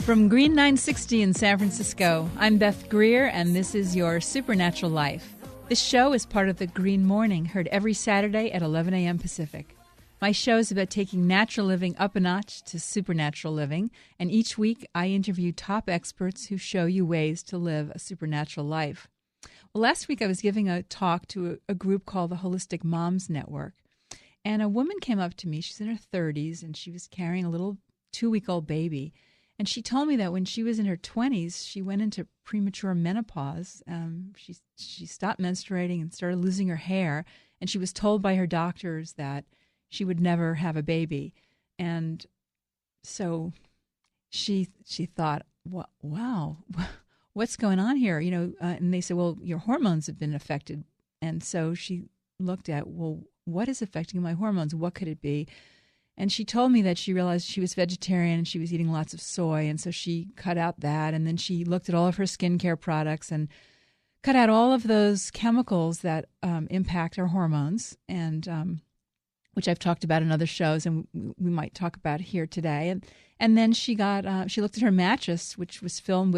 From Green 960 in San Francisco, I'm Beth Greer, and this is your Supernatural Life. This show is part of the Green Morning, heard every Saturday at 11 a.m. Pacific. My show is about taking natural living up a notch to supernatural living, and each week I interview top experts who show you ways to live a supernatural life. Well, last week I was giving a talk to a group called the Holistic Moms Network, and a woman came up to me. She's in her 30s, and she was carrying a little 2-week-old baby. And she told me that when she was in her 20s, she went into premature menopause. She stopped menstruating and started losing her hair. And she was told by her doctors that she would never have a baby. And so she thought, wow, what's going on here? And they said, well, your hormones have been affected. And so she looked at, well, what is affecting my hormones? What could it be? And she told me that she realized she was vegetarian and she was eating lots of soy, and so she cut out that. And then she looked at all of her skincare products and cut out all of those chemicals that impact our hormones, and which I've talked about in other shows, and we might talk about here today. And then she looked at her mattress, which was filled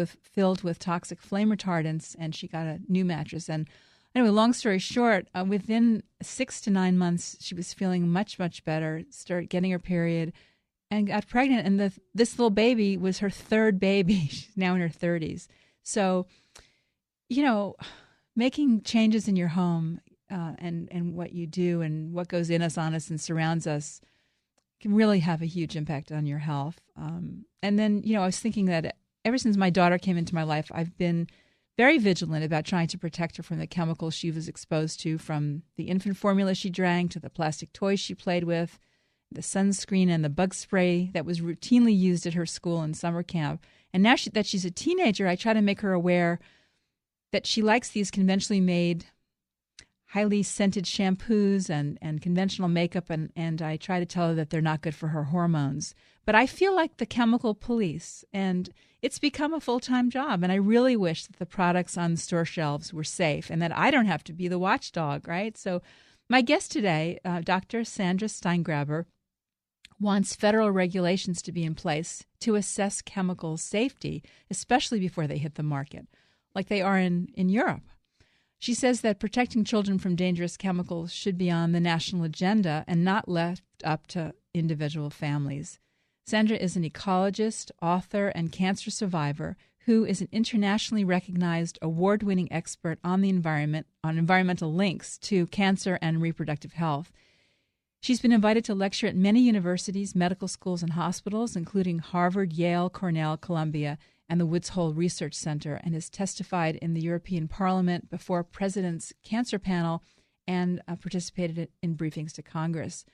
with toxic flame retardants, and she got a new mattress. And anyway, long story short, within 6 to 9 months, she was feeling much, much better, started getting her period, and got pregnant. And this little baby was her third baby. She's now in her 30s. So, making changes in your home and what you do and what goes in us, on us, and surrounds us can really have a huge impact on your health. And then, I was thinking that ever since my daughter came into my life, I've been very vigilant about trying to protect her from the chemicals she was exposed to, from the infant formula she drank to the plastic toys she played with, the sunscreen and the bug spray that was routinely used at her school and summer camp. And now that she's a teenager, I try to make her aware that she likes these conventionally made, highly scented shampoos and conventional makeup, and I try to tell her that they're not good for her hormones. But I feel like the chemical police, and it's become a full-time job, and I really wish that the products on store shelves were safe and that I don't have to be the watchdog, right? So my guest today, Dr. Sandra Steingraber, wants federal regulations to be in place to assess chemical safety, especially before they hit the market, like they are in Europe. She says that protecting children from dangerous chemicals should be on the national agenda and not left up to individual families. Sandra is an ecologist, author, and cancer survivor who is an internationally recognized award-winning expert on the environment, on environmental links to cancer and reproductive health. She's been invited to lecture at many universities, medical schools, and hospitals, including Harvard, Yale, Cornell, Columbia, and the Woods Hole Research Center, and has testified in the European Parliament before President's Cancer Panel and participated in briefings to Congress.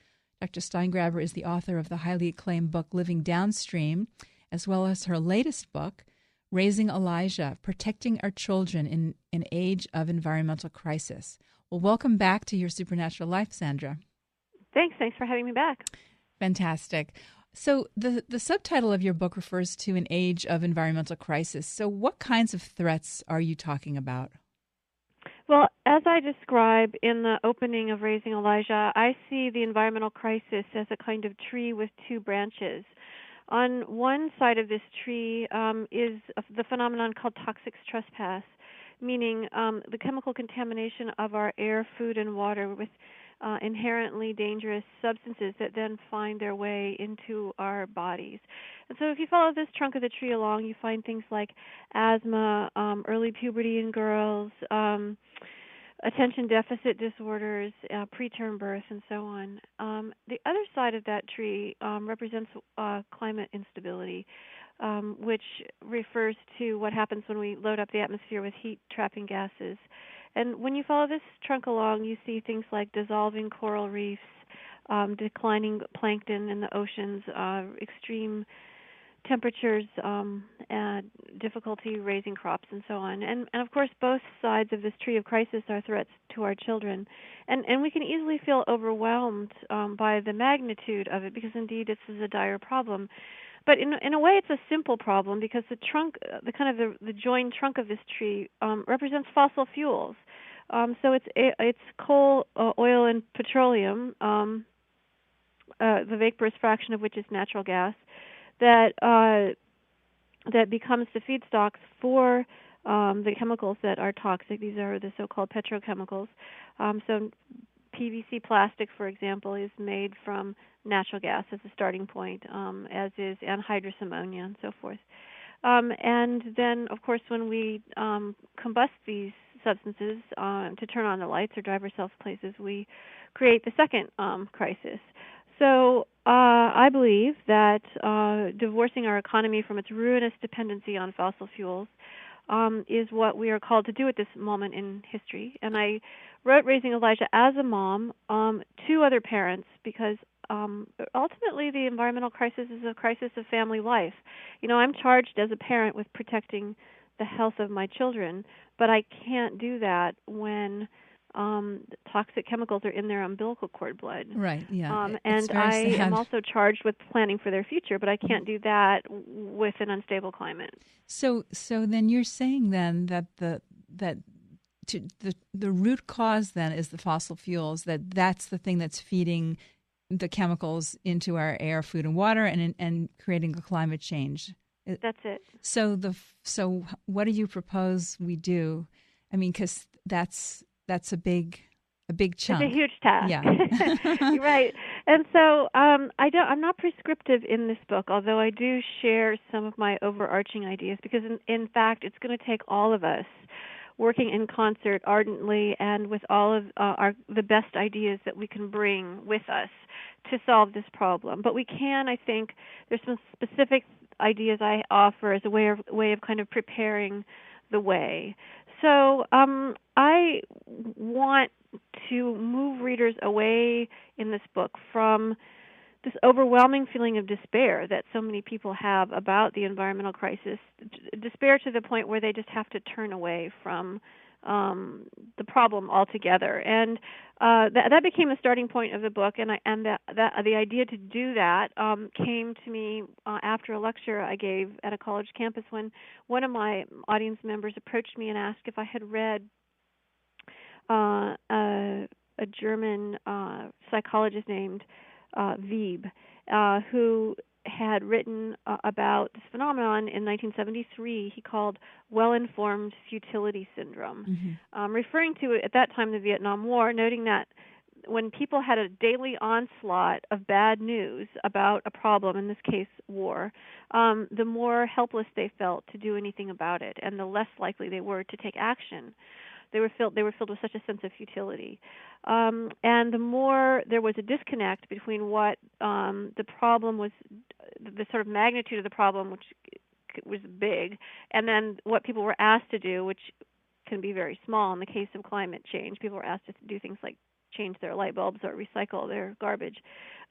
Dr. Steingraber is the author of the highly acclaimed book Living Downstream, as well as her latest book, Raising Elijah, Protecting Our Children in an Age of Environmental Crisis. Well, welcome back to your Supernatural Life, Sandra. Thanks for having me back. Fantastic. So the subtitle of your book refers to an age of environmental crisis. So what kinds of threats are you talking about? Well, as I describe in the opening of Raising Elijah, I see the environmental crisis as a kind of tree with two branches. On one side of this tree is the phenomenon called toxic trespass, meaning the chemical contamination of our air, food, and water with inherently dangerous substances that then find their way into our bodies. And so if you follow this trunk of the tree along, you find things like asthma, early puberty in girls, attention deficit disorders, preterm birth, and so on. The other side of that tree represents climate instability, which refers to what happens when we load up the atmosphere with heat-trapping gases. And when you follow this trunk along, you see things like dissolving coral reefs, declining plankton in the oceans, extreme temperatures, and difficulty raising crops, and so on. And of course, both sides of this tree of crisis are threats to our children. And we can easily feel overwhelmed by the magnitude of it, because indeed this is a dire problem. But in a way, it's a simple problem, because the trunk, the joined trunk of this tree, represents fossil fuels. So it's coal, oil, and petroleum, the vaporous fraction of which is natural gas, that that becomes the feedstocks for the chemicals that are toxic. These are the so-called petrochemicals. So PVC plastic, for example, is made from natural gas as a starting point, as is anhydrous ammonia and so forth. And then, of course, when we combust these substances to turn on the lights or drive ourselves places, we create the second crisis. So I believe that divorcing our economy from its ruinous dependency on fossil fuels is what we are called to do at this moment in history. And I wrote Raising Elijah as a mom to other parents because ultimately the environmental crisis is a crisis of family life. I'm charged as a parent with protecting the health of my children, but I can't do that when toxic chemicals are in their umbilical cord blood. Right, yeah. And I am also charged with planning for their future, but I can't do that with an unstable climate. So then you're saying then that the root cause then is the fossil fuels, that's the thing that's feeding the chemicals into our air, food, and water, and creating a climate change. That's it. So what do you propose we do? I mean, because that's a big chunk. It's a huge task. Yeah. Right. And so I'm not prescriptive in this book, although I do share some of my overarching ideas, because in fact it's going to take all of us working in concert ardently and with all of the best ideas that we can bring with us to solve this problem. But we can, I think, there's some specific ideas I offer as a way of kind of preparing the way. So I want to move readers away in this book from this overwhelming feeling of despair that so many people have about the environmental crisis, despair to the point where they just have to turn away from the problem altogether. And that became the starting point of the book, and the idea to do that came to me after a lecture I gave at a college campus when one of my audience members approached me and asked if I had read a German psychologist named Wiebe, who had written about this phenomenon in 1973 he called well-informed futility syndrome, referring to it at that time the Vietnam War, noting that when people had a daily onslaught of bad news about a problem, in this case war, the more helpless they felt to do anything about it, and the less likely they were to take action. They were filled with such a sense of futility. And the more there was a disconnect between what the problem was, the sort of magnitude of the problem, which was big, and then what people were asked to do, which can be very small. In the case of climate change, people were asked to do things like change their light bulbs or recycle their garbage.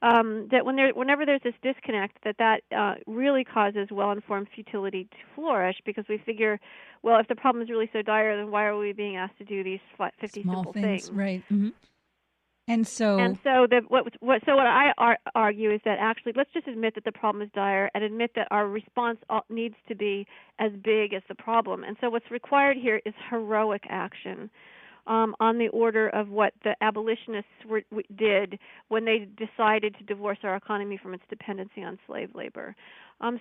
That whenever there's this disconnect, that really causes well-informed futility to flourish, because we figure, well, if the problem is really so dire, then why are we being asked to do these 50 small simple things? Right. Mm-hmm. And so what I argue is that actually let's just admit that the problem is dire and admit that our response needs to be as big as the problem. And so what's required here is heroic action. On the order of what the abolitionists did when they decided to divorce our economy from its dependency on slave labor.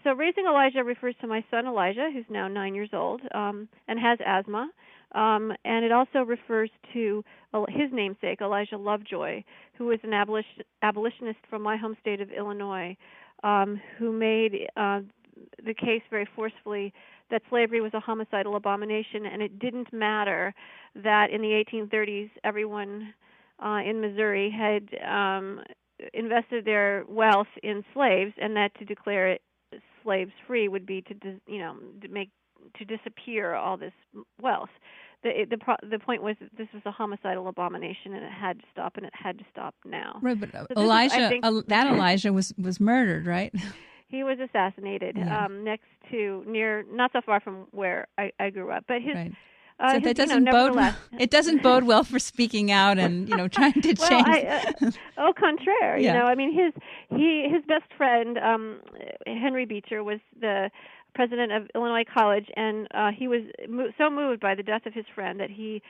So Raising Elijah refers to my son Elijah, who's now 9 years old and has asthma. And it also refers to his namesake, Elijah Lovejoy, who was an abolitionist from my home state of Illinois, who made the case very forcefully that slavery was a homicidal abomination, and it didn't matter that in the 1830s everyone in Missouri had invested their wealth in slaves, and that to declare it slaves free would be to disappear all this wealth. The point was that this was a homicidal abomination, and it had to stop, and it had to stop now. Right, but so Elijah was murdered, right? He was assassinated near not so far from where I grew up. But his right. So that doesn't it doesn't bode well for speaking out and trying to change. Au contraire, yeah. I mean his best friend Henry Beecher was the president of Illinois College, and he was so moved by the death of his friend that he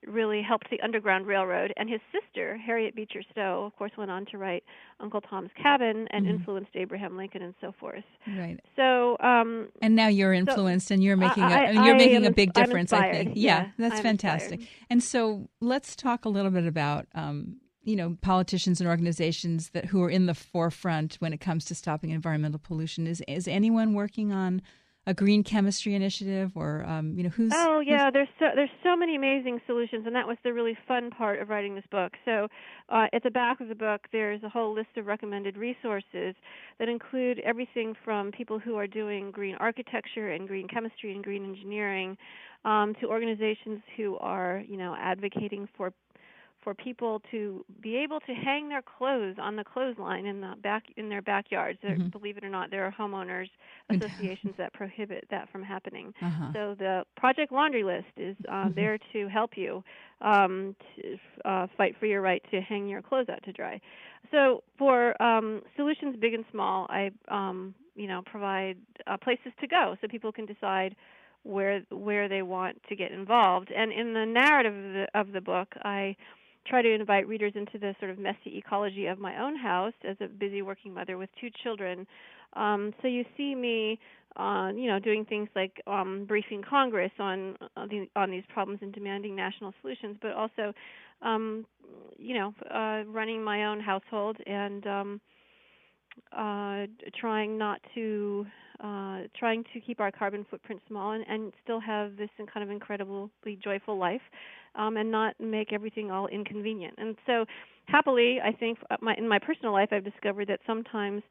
really helped the Underground Railroad. And his sister, Harriet Beecher Stowe, of course, went on to write Uncle Tom's Cabin and influenced Abraham Lincoln and so forth. Right. So, and now you're influenced, and you're making a big difference. I think. Yeah, that's I'm fantastic. Inspired. And so let's talk a little bit about politicians and organizations who are in the forefront when it comes to stopping environmental pollution. Is anyone working on a green chemistry initiative, or who's? Oh yeah, there's so many amazing solutions, and that was the really fun part of writing this book. So at the back of the book, there's a whole list of recommended resources that include everything from people who are doing green architecture and green chemistry and green engineering, to organizations who are advocating for people to be able to hang their clothes on the clothesline in their backyards. Believe it or not, there are homeowners associations that prohibit that from happening. So the Project Laundry List is there to help you to fight for your right to hang your clothes out to dry. So for solutions big and small, I provide places to go so people can decide where they want to get involved. And in the narrative of the book, I try to invite readers into the sort of messy ecology of my own house as a busy working mother with 2 children. So you see me, doing things like briefing Congress on these problems and demanding national solutions, but also, running my own household and trying to keep our carbon footprint small and still have this kind of incredibly joyful life, and not make everything all inconvenient. And so happily, I think in my personal life, I've discovered that sometimes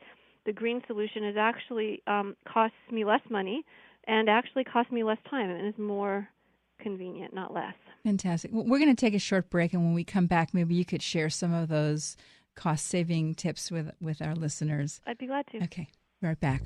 the green solution is actually costs me less money and actually costs me less time and is more convenient, not less. Fantastic. Well, we're going to take a short break, and when we come back, maybe you could share some of those cost-saving tips with our listeners. I'd be glad to. Okay, be right back.